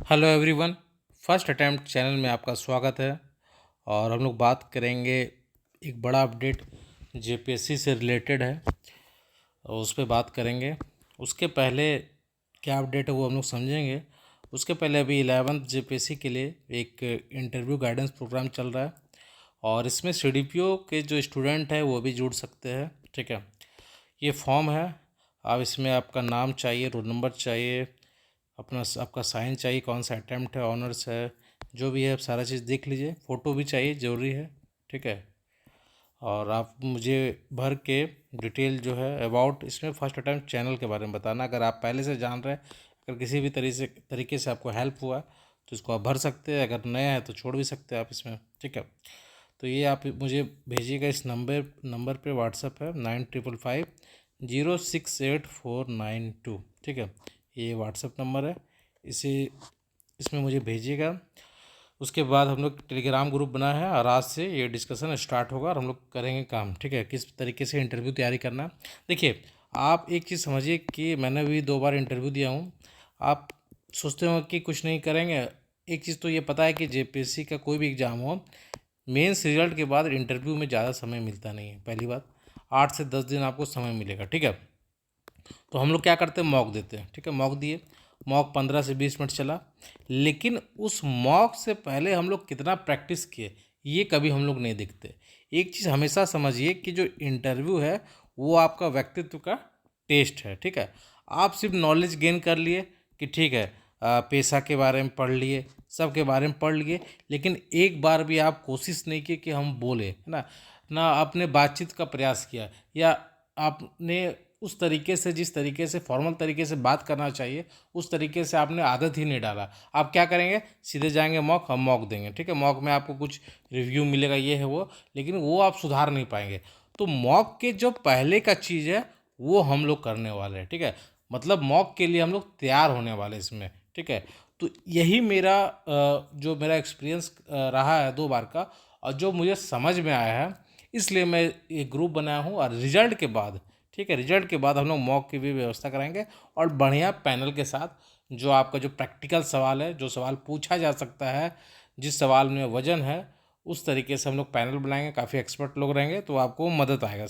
Hello everyone, first attempt channel में आपका स्वागत है। और हम लोग बात करेंगे, एक बड़ा अपडेट जेपीएससी से रिलेटेड है और उस पर बात करेंगे। उसके पहले क्या अपडेट है वो हम लोग समझेंगे। उसके पहले अभी 11th जेपीएससी के लिए एक इंटरव्यू गाइडेंस प्रोग्राम चल रहा है और इसमें सीडीपीओ के जो स्टूडेंट हैं वो भी जुड़ सकते हैं। ठीक है, ये फॉर्म है। अब इसमें आपका नाम चाहिए, रोल नंबर चाहिए, आपका साइन चाहिए, कौन सा अटैम्प्ट है, ऑनर्स है, जो भी है सारा चीज़ देख लीजिए। फ़ोटो भी चाहिए, ज़रूरी है। ठीक है, और आप मुझे भर के डिटेल जो है अबाउट इसमें फर्स्ट अटैम्प्ट चैनल के बारे में बताना। अगर आप पहले से जान रहे हैं, अगर किसी भी तरीके से आपको हेल्प हुआ तो इसको आप भर सकते हैं, अगर नया है तो छोड़ भी सकते हैं आप इसमें। ठीक है, तो ये आप मुझे भेजिएगा। इस नंबर पे व्हाट्सअप है 9555068492। ठीक है, ये व्हाट्सअप नंबर है, इसे इसमें मुझे भेजिएगा। उसके बाद हम लोग टेलीग्राम ग्रुप बना है और आज से ये डिस्कशन स्टार्ट होगा और हम लोग करेंगे काम। ठीक है, किस तरीके से इंटरव्यू तैयारी करना है। देखिए, आप एक चीज़ समझिए कि मैंने भी 2 बार इंटरव्यू दिया हूँ। आप सोचते हो कि कुछ नहीं करेंगे, एक चीज़ तो ये पता है कि जेपीएससी का कोई भी एग्ज़ाम हो, मेंस रिजल्ट के बाद इंटरव्यू में ज़्यादा समय मिलता नहीं है। पहली बात, 8 से 10 दिन आपको समय मिलेगा। ठीक है, तो हम लोग क्या करते हैं, मॉक देते हैं। ठीक है, मॉक दिए, मॉक 15 से 20 मिनट चला, लेकिन उस मॉक से पहले हम लोग कितना प्रैक्टिस किए ये कभी हम लोग नहीं देखते। एक चीज़ हमेशा समझिए कि जो इंटरव्यू है वो आपका व्यक्तित्व का टेस्ट है। ठीक है, आप सिर्फ नॉलेज गेन कर लिए कि ठीक है, पेशा के बारे में पढ़ लिए, सब के बारे में पढ़ लिए, लेकिन एक बार भी आप कोशिश नहीं की कि हम बोले, है ना। ना आपने बातचीत का प्रयास किया, या आपने उस तरीके से, जिस तरीके से फॉर्मल तरीके से बात करना चाहिए, उस तरीके से आपने आदत ही नहीं डाला। आप क्या करेंगे, सीधे जाएंगे मॉक, हम मॉक देंगे। ठीक है, मॉक में आपको कुछ रिव्यू मिलेगा, ये है वो, लेकिन वो आप सुधार नहीं पाएंगे। तो मॉक के जो पहले का चीज़ है वो हम लोग करने वाले हैं। ठीक है, मतलब मॉक के लिए हम लोग तैयार होने वाले इसमें। ठीक है, तो यही मेरा जो मेरा एक्सपीरियंस रहा है 2 बार का, और जो मुझे समझ में आया है, इसलिए मैं एक ग्रुप बनाया हूँ। और रिजल्ट के बाद, ठीक है, रिजल्ट के बाद हम लोग मॉक की भी व्यवस्था कराएंगे और बढ़िया पैनल के साथ, जो आपका जो प्रैक्टिकल सवाल है, जो सवाल पूछा जा सकता है, जिस सवाल में वजन है, उस तरीके से हम लोग पैनल बनाएंगे। काफ़ी एक्सपर्ट लोग रहेंगे, तो आपको मदद आएगा,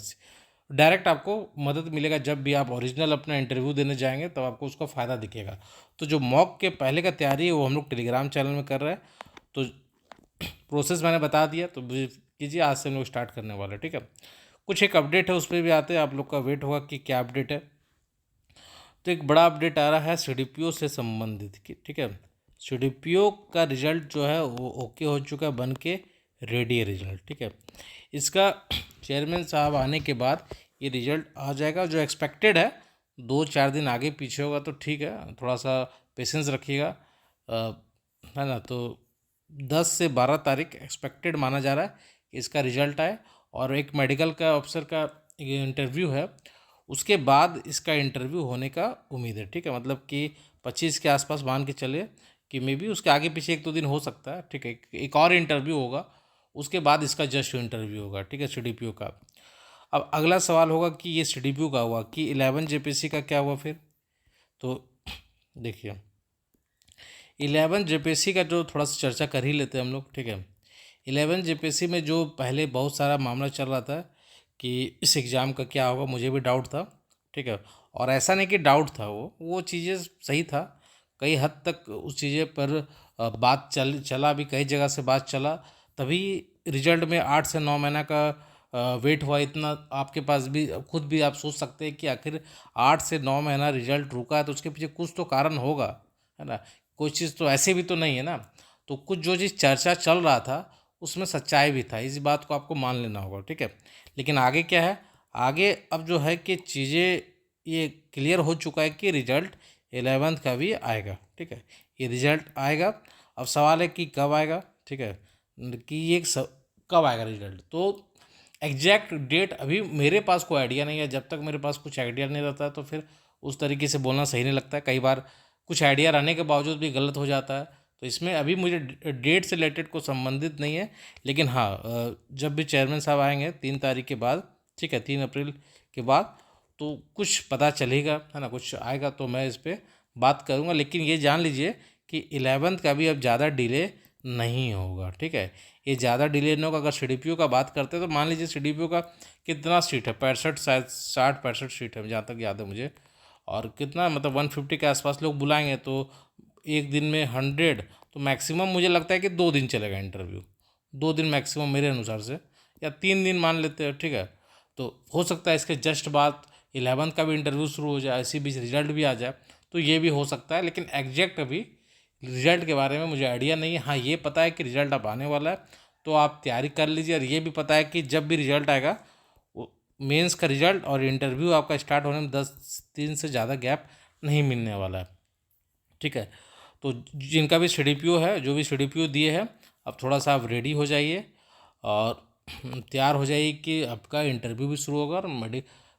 डायरेक्ट आपको मदद मिलेगा। जब भी आप ओरिजिनल अपना इंटरव्यू देने जाएंगे तब आपको उसका फ़ायदा दिखेगा। तो जो मॉक के पहले का तैयारी है वो हम लोग टेलीग्राम चैनल में कर रहे हैं। तो प्रोसेस मैंने बता दिया, तो कीजिए, आज से हम लोग स्टार्ट करने वाले हैं। ठीक है, कुछ एक अपडेट है, उस पर भी आते हैं, आप लोग का वेट होगा कि क्या अपडेट है। तो एक बड़ा अपडेट आ रहा है सीडीपीओ से संबंधित की। ठीक है, सीडीपीओ का रिजल्ट जो है वो ओके हो चुका है, बन के रेडी है रिजल्ट। ठीक है, इसका चेयरमैन साहब आने के बाद ये रिजल्ट आ जाएगा, जो एक्सपेक्टेड है। 2-4 दिन आगे पीछे होगा तो ठीक है, थोड़ा सा पेशेंस रखिएगा, है ना। तो 10 से 12 तारीख एक्सपेक्टेड माना जा रहा है कि इसका रिजल्ट आए। और एक मेडिकल का ऑफिसर का ये इंटरव्यू है, उसके बाद इसका इंटरव्यू होने का उम्मीद है। ठीक है, मतलब कि 25 के आसपास मान के चले कि मे बी उसके आगे पीछे 1-2 दिन हो सकता है। ठीक है, एक और इंटरव्यू होगा, उसके बाद इसका जस्ट इंटरव्यू होगा। ठीक है, सीडीपीओ का। अब अगला सवाल होगा कि ये सीडीपीओ का हुआ, कि 11 जेपीसी का क्या हुआ फिर। तो देखिए, 11 जेपीसी का जो थोड़ा सा चर्चा कर ही लेते हैं हम लोग। ठीक है, 11 जेपीसी में जो पहले बहुत सारा मामला चल रहा था कि इस एग्ज़ाम का क्या होगा, मुझे भी डाउट था। ठीक है, और ऐसा नहीं कि डाउट था, वो चीज़ें सही था। कई हद तक उस चीज़ें पर बात चला भी, कई जगह से बात चला, तभी रिजल्ट में 8 से 9 महीना का वेट हुआ। इतना आपके पास भी, खुद भी आप सोच सकते हैं कि आखिर 8 से 9 महीना रिजल्ट रुका है, तो उसके पीछे कुछ तो कारण होगा, है ना। कोई चीज़ तो ऐसे भी तो नहीं है ना। तो कुछ जो चीज़ चर्चा चल रहा था उसमें सच्चाई भी था, इस बात को आपको मान लेना होगा। ठीक है, लेकिन आगे क्या है, आगे अब जो है कि चीज़ें ये क्लियर हो चुका है कि रिजल्ट 11th का भी आएगा। ठीक है, ये रिजल्ट आएगा। अब सवाल है कि कब आएगा। ठीक है, कि कब आएगा रिजल्ट, तो एग्जैक्ट डेट अभी मेरे पास कोई आइडिया नहीं है। जब तक मेरे पास कुछ आइडिया नहीं रहता तो फिर उस तरीके से बोलना सही नहीं लगता है। कई बार कुछ आइडिया रहने के बावजूद भी गलत हो जाता है। तो इसमें अभी मुझे डेट से रिलेटेड को संबंधित नहीं है, लेकिन हाँ, जब भी चेयरमैन साहब आएंगे 3 तारीख के बाद, ठीक है, 3 अप्रैल के बाद, तो कुछ पता चलेगा, है ना, कुछ आएगा तो मैं इस पर बात करूँगा। लेकिन ये जान लीजिए कि 11th का भी अब ज़्यादा डिले नहीं होगा। ठीक है, ये ज़्यादा डिले नहीं होगा। अगर CDPO का बात करते हैं तो मान लीजिए CDPO का कितना सीट है, 65 शायद 60-65 सीट है जहाँ तक याद है मुझे, और कितना मतलब 150 के आसपास लोग बुलाएंगे, तो एक दिन में 100, तो मैक्सिमम मुझे लगता है कि 2 दिन चलेगा इंटरव्यू, 2 दिन मैक्सिमम मेरे अनुसार से, या 3 दिन मान लेते हैं। ठीक है, तो हो सकता है इसके जस्ट बाद 11th का भी इंटरव्यू शुरू हो जाए, इसी बीच रिजल्ट भी आ जाए, तो ये भी हो सकता है। लेकिन एग्जैक्ट अभी रिजल्ट के बारे में मुझे आइडिया नहीं है। हाँ, ये पता है कि रिजल्ट अब आने वाला है, तो आप तैयारी कर लीजिए। और ये भी पता है कि जब भी रिजल्ट आएगा, मेंस का रिजल्ट और इंटरव्यू आपका स्टार्ट होने में 10 दिन से ज़्यादा गैप नहीं मिलने वाला है। ठीक है, तो जिनका भी CDPO है, जो भी CDPO दिए हैं, अब थोड़ा सा आप रेडी हो जाइए और तैयार हो जाइए कि आपका इंटरव्यू भी शुरू होगा और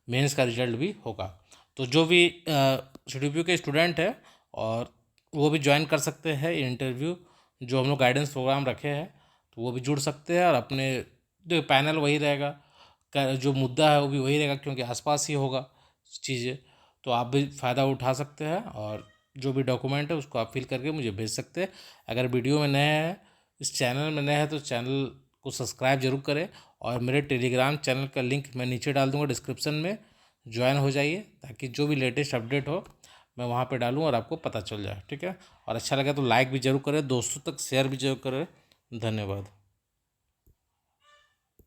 मेंस का रिजल्ट भी होगा। तो जो भी CDPO के स्टूडेंट है, और वो भी ज्वाइन कर सकते हैं इंटरव्यू, जो हम लोग गाइडेंस प्रोग्राम रखे हैं, तो वो भी जुड़ सकते हैं। और अपने जो पैनल वही रहेगा, जो मुद्दा है वो भी वही रहेगा, क्योंकि आसपास ही होगा चीज़ें, तो आप भी फ़ायदा उठा सकते हैं। और जो भी डॉक्यूमेंट है उसको आप फिल करके मुझे भेज सकते हैं। अगर वीडियो में नए हैं, इस चैनल में नए हैं, तो चैनल को सब्सक्राइब जरूर करें, और मेरे टेलीग्राम चैनल का लिंक मैं नीचे डाल दूंगा डिस्क्रिप्शन में, ज्वाइन हो जाइए, ताकि जो भी लेटेस्ट अपडेट हो मैं वहाँ पे डालूँ और आपको पता चल जाए। ठीक है, और अच्छा लगे तो लाइक भी जरूर करें, दोस्तों तक शेयर भी जरूर करें। धन्यवाद।